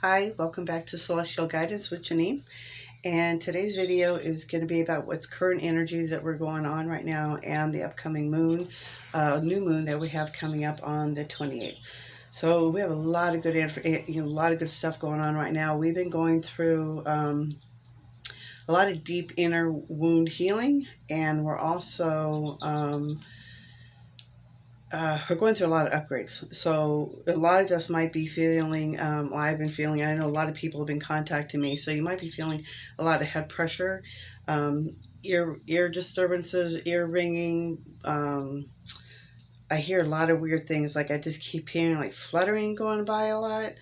Hi, welcome back to Celestial Guidance with Jaeneen. And today's video is going to be about what's current energies that we're going on right now and the upcoming moon, new moon that we have coming up on the 28th. So we have a lot of good, a lot of good stuff going on right now. We've been going through a lot of deep inner wound healing, and we're going through a lot of upgrades. So a lot of us might be feeling, I've been feeling, I know a lot of people have been contacting me. So you might be feeling a lot of head pressure, ear disturbances, ear ringing. I hear a lot of weird things. Like I just keep hearing like fluttering going by a lot,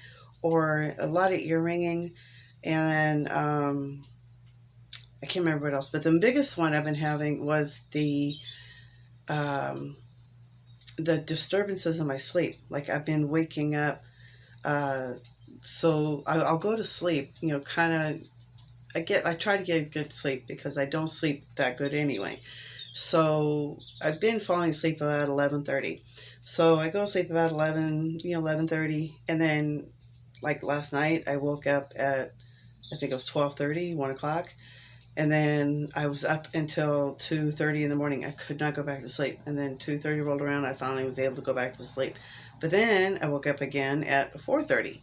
or a lot of ear ringing. And I can't remember what else, but the biggest one I've been having was um, the disturbances in my sleep. Like I've been waking up. Uh, so I'll go to sleep, kind of. I try to get good sleep because I don't sleep that good anyway. So I've been falling asleep about 11:30. So I go to sleep about 11:30, and then like last night I woke up at, I think it was 12:30, 1 o'clock, and then I was up until 2:30 in the morning. I could not go back to sleep. And then 2:30 rolled around. I finally was able to go back to sleep. But then I woke up again at 4:30.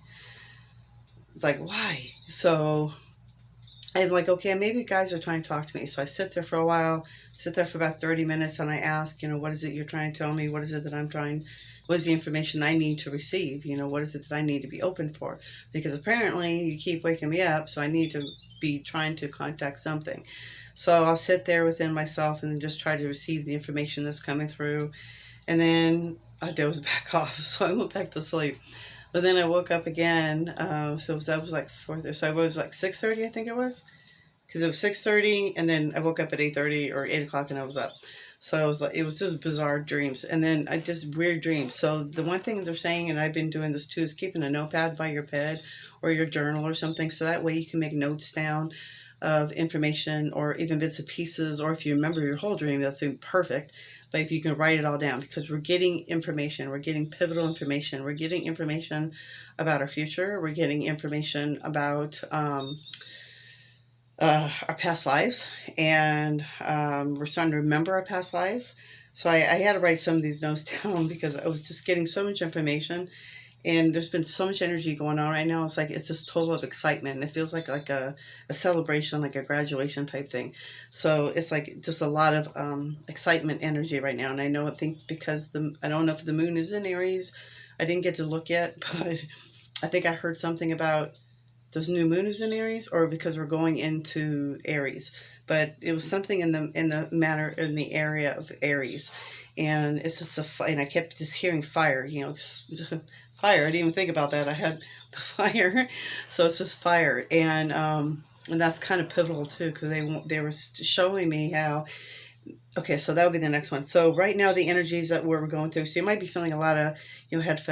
It's like, why? So I'm like, okay, maybe guys are trying to talk to me. So I sit there for a while, sit there for about 30 minutes, and I ask, what is it you're trying to tell me? What is it that what is the information I need to receive? What is it that I need to be open for? Because apparently you keep waking me up, so I need to be trying to contact something. So I'll sit there within myself and then just try to receive the information that's coming through. And then I doze back off, so I went back to sleep. But then I woke up again. So that was like 4:30. So it was like 6:30, I think it was, because it was 6:30, and then I woke up at 8:30 or 8 o'clock, and I was up. So it was just bizarre dreams, and then I just weird dreams. So the one thing they're saying, and I've been doing this too, is keeping a notepad by your bed or your journal or something, so that way you can make notes down of information or even bits and pieces. Or if you remember your whole dream, that's perfect. But if you can write it all down, because we're getting information, we're getting pivotal information, we're getting information about our future, we're getting information about our past lives, and we're starting to remember our past lives. So I had to write some of these notes down because I was just getting so much information, and there's been so much energy going on right now. It's like it's just total of excitement. And it feels like a celebration, like a graduation type thing. So it's like just a lot of excitement energy right now. And I think because I don't know if the moon is in Aries. I didn't get to look yet, but I think I heard something about this new moon is in Aries, or because we're going into Aries. But it was something in the area of Aries, and it's just and I kept just hearing fire, fire. I didn't even think about that. I had the fire, so it's just fire, and that's kind of pivotal too, because they were showing me how. Okay, so that would be the next one. So right now, the energies that we're going through. So you might be feeling a lot of, head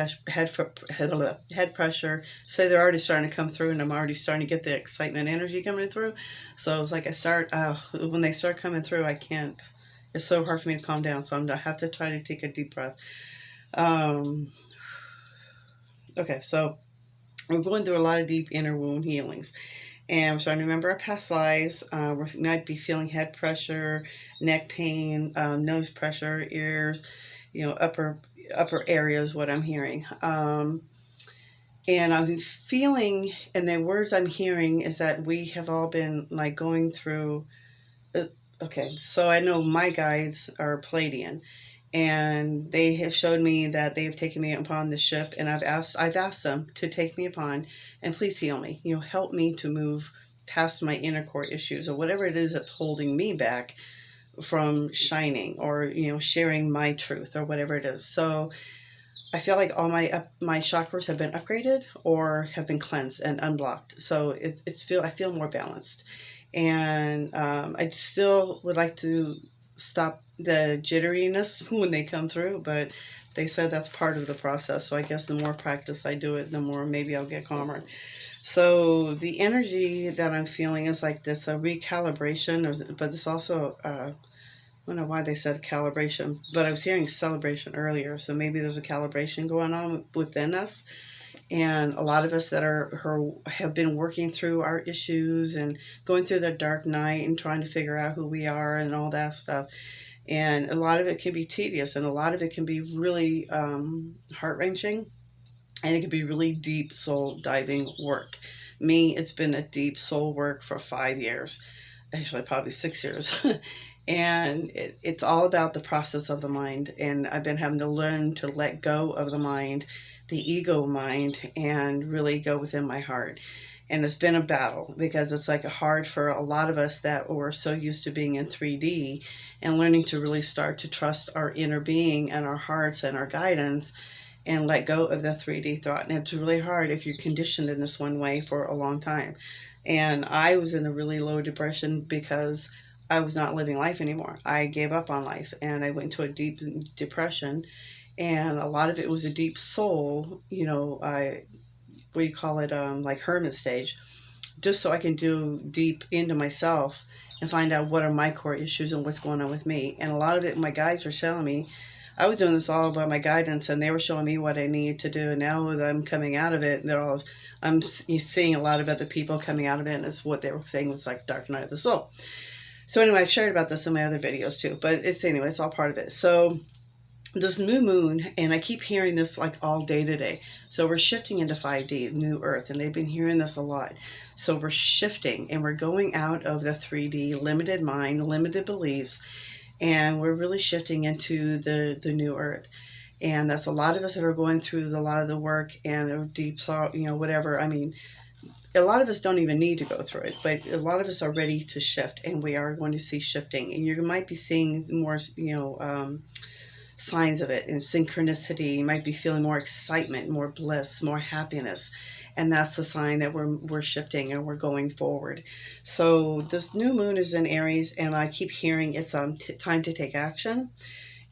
pressure. So they're already starting to come through, and I'm already starting to get the excitement energy coming through. So it's like when they start coming through, I can't. It's so hard for me to calm down. So I have to try to take a deep breath. Um, okay, so we're going through a lot of deep inner wound healings. And we're starting to remember our past lives. We might be feeling head pressure, neck pain, nose pressure, ears, upper areas. What I'm hearing, and I'm feeling, and the words I'm hearing is that we have all been like going through. Okay, so I know my guides are Palladian, and they have showed me that they have taken me upon the ship, and I've asked them to take me upon and please heal me, help me to move past my inner core issues or whatever it is that's holding me back from shining, or sharing my truth, or whatever it is. So I feel like all my chakras have been upgraded or have been cleansed and unblocked. So I feel more balanced, and I still would like to stop the jitteriness when they come through, but they said that's part of the process. So I guess the more practice I do it, the more maybe I'll get calmer. So the energy that I'm feeling is like this, a recalibration, but it's also I don't know why they said calibration, but I was hearing celebration earlier, so maybe there's a calibration going on within us. And a lot of us that have been working through our issues and going through the dark night and trying to figure out who we are and all that stuff. And a lot of it can be tedious, and a lot of it can be really heart wrenching, and it can be really deep soul diving work. Me, it's been a deep soul work for 5 years, actually probably 6 years. And it's all about the process of the mind. And I've been having to learn to let go of the mind, the ego mind, and really go within my heart. And it's been a battle because it's like hard for a lot of us that were so used to being in 3D and learning to really start to trust our inner being and our hearts and our guidance and let go of the 3D thought. And it's really hard if you're conditioned in this one way for a long time. And I was in a really low depression because I was not living life anymore. I gave up on life and I went into a deep depression. And a lot of it was a deep soul, what do you call it, like hermit stage, just so I can do deep into myself and find out what are my core issues and what's going on with me. And a lot of it, my guides were telling me, I was doing this all by my guidance, and they were showing me what I needed to do. And now that I'm coming out of it, I'm seeing a lot of other people coming out of it, and it's what they were saying was like dark night of the soul. So anyway, I've shared about this in my other videos too, but it's all part of it. So this new moon, and I keep hearing this like all day today. So we're shifting into 5D, new earth, and they've been hearing this a lot. So we're shifting and we're going out of the 3D limited mind, limited beliefs, and we're really shifting into the new earth. And that's a lot of us that are going through a lot of the work and deep thought, whatever. I mean, a lot of us don't even need to go through it, but a lot of us are ready to shift, and we are going to see shifting. And you might be seeing more, signs of it in synchronicity. You might be feeling more excitement, more bliss, more happiness. And that's the sign that we're shifting and we're going forward. So this new moon is in Aries, and I keep hearing it's time to take action.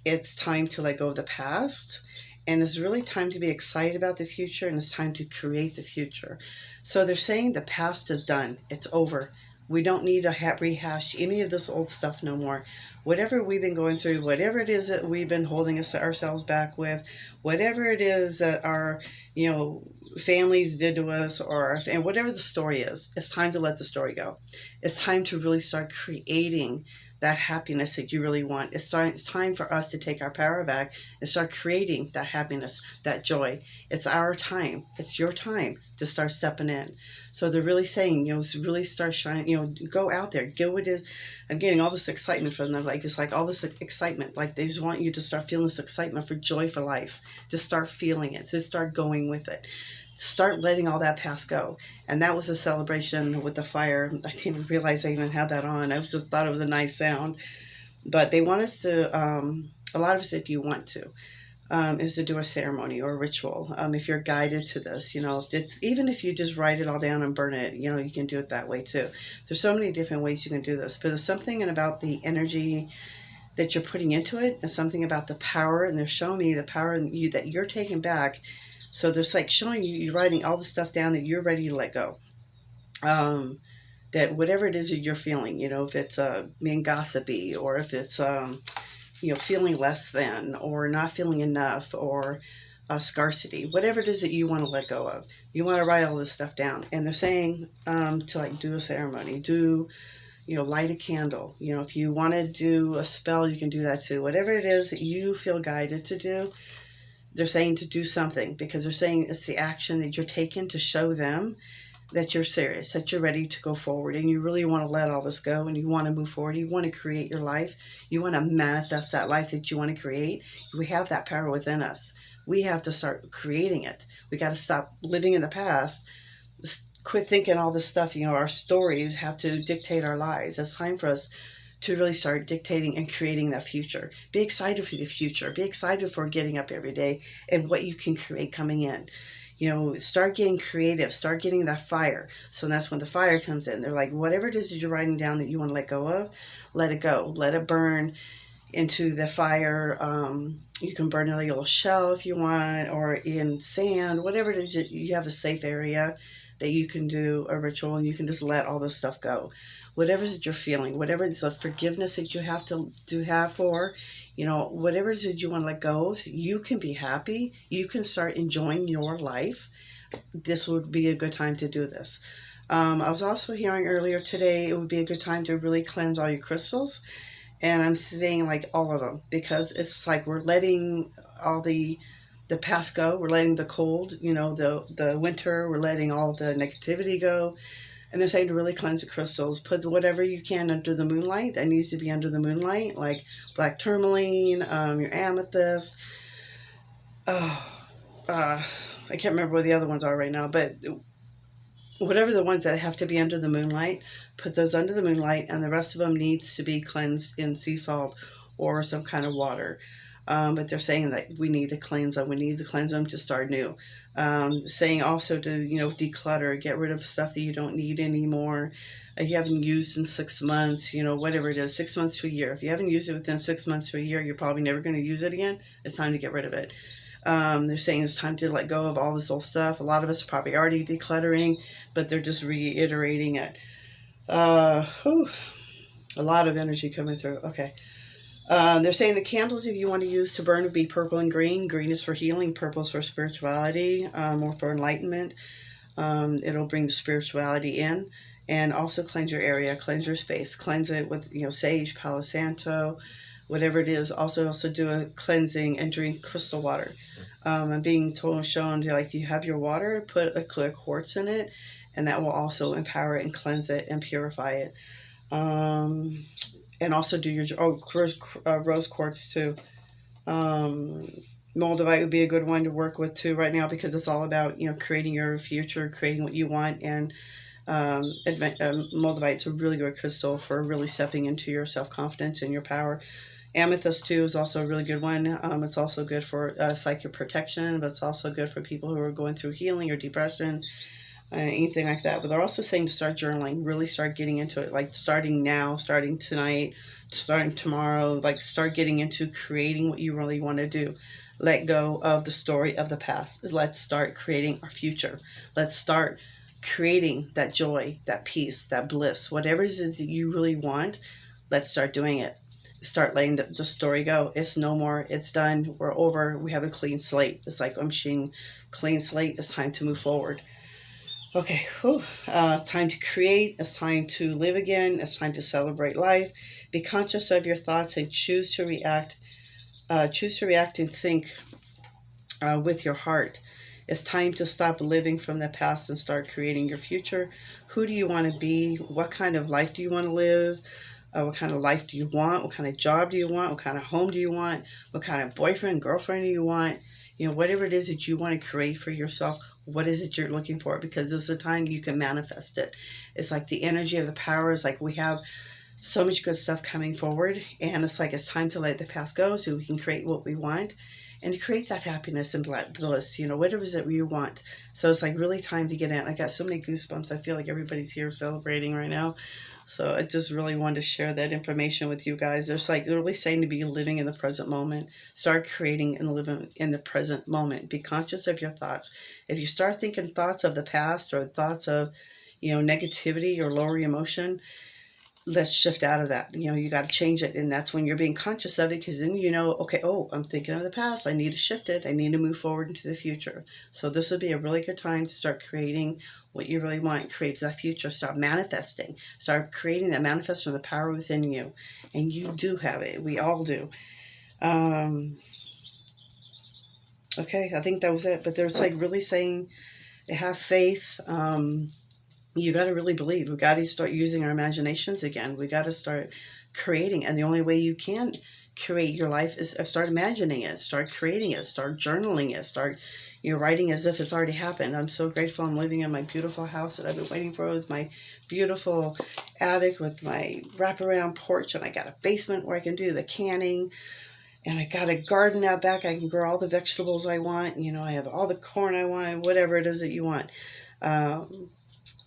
It's time to let go of the past. And it's really time to be excited about the future, and it's time to create the future. So they're saying the past is done. It's over. We don't need to rehash any of this old stuff no more. Whatever we've been going through, whatever it is that we've been holding ourselves back with, whatever it is that our, families did to us, and whatever the story is, it's time to let the story go. It's time to really start creating that happiness that you really want. It's time for us to take our power back and start creating that happiness, that joy. It's our time. It's your time to start stepping in. So they're really saying, really start shining, go out there, get what it is. I'm getting all this excitement from them. Like, it's like all this excitement. Like, they just want you to start feeling this excitement for joy for life. Just start feeling it. Just start going with it. Start letting all that past go. And that was a celebration with the fire. I didn't even realize I even had that on. I just thought it was a nice sound. But they want us to, a lot of us, if you want to, is to do a ceremony or a ritual. If you're guided to this, it's even if you just write it all down and burn it, you can do it that way too. There's so many different ways you can do this, but there's something about the energy that you're putting into it, and something about the power, and they're showing me the power in you that you're taking back. So there's like showing you're writing all the stuff down that you're ready to let go. That whatever it is that you're feeling, if it's being gossipy, or if it's feeling less than, or not feeling enough, or scarcity, whatever it is that you want to let go of, you want to write all this stuff down. And they're saying to like do a ceremony, light a candle. If you want to do a spell, you can do that too. Whatever it is that you feel guided to do, they're saying to do something, because they're saying it's the action that you're taking to show them that you're serious, that you're ready to go forward, and you really want to let all this go, and you want to move forward. You want to create your life. You want to manifest that life that you want to create. We have that power within us. We have to start creating it. We got to stop living in the past. Quit thinking all this stuff, our stories have to dictate our lives. It's time for us to really start dictating and creating that future. Be excited for the future. Be excited for getting up every day and what you can create coming in. Start getting creative, start getting that fire. So that's when the fire comes in. They're like, whatever it is that you're writing down that you want to let go of, let it go. Let it burn into the fire. You can burn it like a little shell if you want, or in sand, whatever it is that you have a safe area that you can do a ritual, and you can just let all this stuff go. Whatever it is that you're feeling, whatever is the forgiveness that you have to have for, whatever it is that you want to let go of, you can be happy. You can start enjoying your life this would be a good time to do this. I was also hearing earlier today it would be a good time to really cleanse all your crystals. And I'm saying like all of them, because it's like we're letting all the past go. We're letting the cold, the winter, we're letting all the negativity go. And they're saying to really cleanse the crystals. Put whatever you can under the moonlight that needs to be under the moonlight, like black tourmaline, your amethyst. Oh, I can't remember what the other ones are right now, but whatever the ones that have to be under the moonlight, put those under the moonlight, and the rest of them needs to be cleansed in sea salt or some kind of water. But they're saying that we need to cleanse them. We need to cleanse them to start new. Saying also to declutter, get rid of stuff that you don't need anymore. You haven't used in 6 months. Whatever it is, 6 months to a year. If you haven't used it within 6 months to a year, you're probably never going to use it again. It's time to get rid of it. They're saying it's time to let go of all this old stuff. A lot of us are probably already decluttering, but they're just reiterating it. A lot of energy coming through. Okay. They're saying the candles, if you want to use to burn, would be purple and green. Green is for healing, purple is for spirituality, or for enlightenment. It'll bring the spirituality in, and also cleanse your area, cleanse your space, cleanse it with sage, Palo Santo, whatever it is. Also do a cleansing and drink crystal water. I'm being shown to, like, you have your water, put a clear quartz in it, and that will also empower it and cleanse it and purify it. And also do your rose quartz too. Moldavite would be a good one to work with too right now, because it's all about creating your future, creating what you want. And Moldavite's a really good crystal for really stepping into your self-confidence and your power. Amethyst too is also a really good one. It's also good for psychic protection, but it's also good for people who are going through healing or depression, anything like that. But they're also saying to start journaling, really start getting into it, like starting now, starting tonight, starting tomorrow, like start getting into creating what you really want to do. Let go of the story of the past. Let's start creating our future. Let's start creating that joy, that peace, that bliss, whatever it is that you really want. Let's start doing it. Start letting the story go. It's no more. It's done. We're over. We have a clean slate. It's like I'm seeing clean slate. It's time to move forward. Okay, time to create. It's time to live again. It's time to celebrate life. Be conscious of your thoughts and choose to react. Choose to react and think with your heart. It's time to stop living from the past and start creating your future. Who do you want to be? What kind of life do you want to live? What kind of life do you want? What kind of job do you want? What kind of home do you want? What kind of boyfriend, girlfriend do you want? Whatever it is that you want to create for yourself, what is it you're looking for? Because this is a time you can manifest it. It's like the energy of the power is like we have so much good stuff coming forward, and it's like it's time to let the past go so we can create what we want and to create that happiness and bliss, whatever it is that you want. So it's like really time to get in. I got so many goosebumps. I feel like everybody's here celebrating right now. So I just really wanted to share that information with you guys. There's like, they're really saying to be living in the present moment. Start creating and living in the present moment. Be conscious of your thoughts. If you start thinking thoughts of the past or thoughts of, negativity or lower emotion, let's shift out of that. You got to change it. And that's when you're being conscious of it, because then okay, I'm thinking of the past. I need to shift it. I need to move forward into the future. So this would be a really good time to start creating what you really want. Create that future. Start manifesting. Start creating that manifest from the power within you. And you do have it. We all do. Okay, I think that was it. But there's like really saying, have faith. You got to really believe. We got to start using our imaginations again. We got to start creating. And the only way you can create your life is start imagining it, start creating it, start journaling it, start writing as if it's already happened. I'm so grateful I'm living in my beautiful house that I've been waiting for, with my beautiful attic, with my wraparound porch, and I got a basement where I can do the canning. And I got a garden out back. I can grow all the vegetables I want. I have all the corn I want, whatever it is that you want.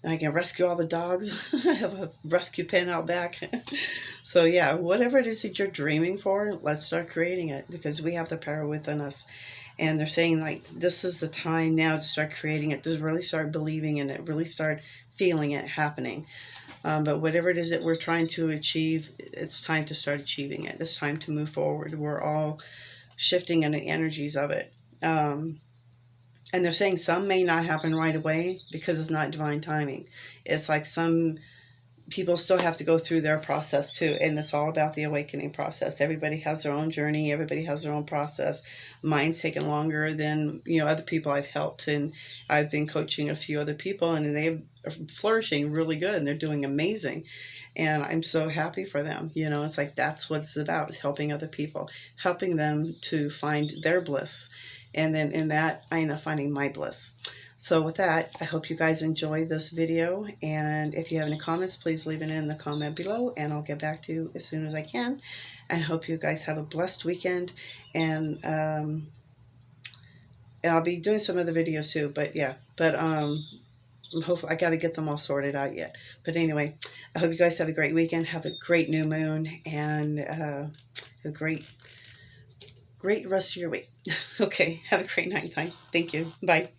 I can rescue all the dogs. I have a rescue pen out back. So yeah, whatever it is that you're dreaming for, let's start creating it, because we have the power within us. And they're saying like, this is the time now to start creating it, to really start believing in it, really start feeling it happening. But whatever it is that we're trying to achieve, it's time to start achieving it. It's time to move forward. We're all shifting in the energies of it. And they're saying some may not happen right away because it's not divine timing. It's like some people still have to go through their process too, and it's all about the awakening process. Everybody has their own journey, everybody has their own process. Mine's taken longer than, other people I've helped, and I've been coaching a few other people, and they are flourishing really good, and they're doing amazing, and I'm so happy for them. It's like that's what it's about, is helping other people, helping them to find their bliss, and then in that I end up finding my bliss. So with that, I hope you guys enjoy this video, and if you have any comments, please leave it in the comment below, and I'll get back to you as soon as I can. I hope you guys have a blessed weekend, and I'll be doing some other videos too, but yeah, hopefully I got to get them all sorted out yet. But anyway, I hope you guys have a great weekend, have a great new moon, and a great rest of your week. Okay, have a great night time. Thank you. Bye.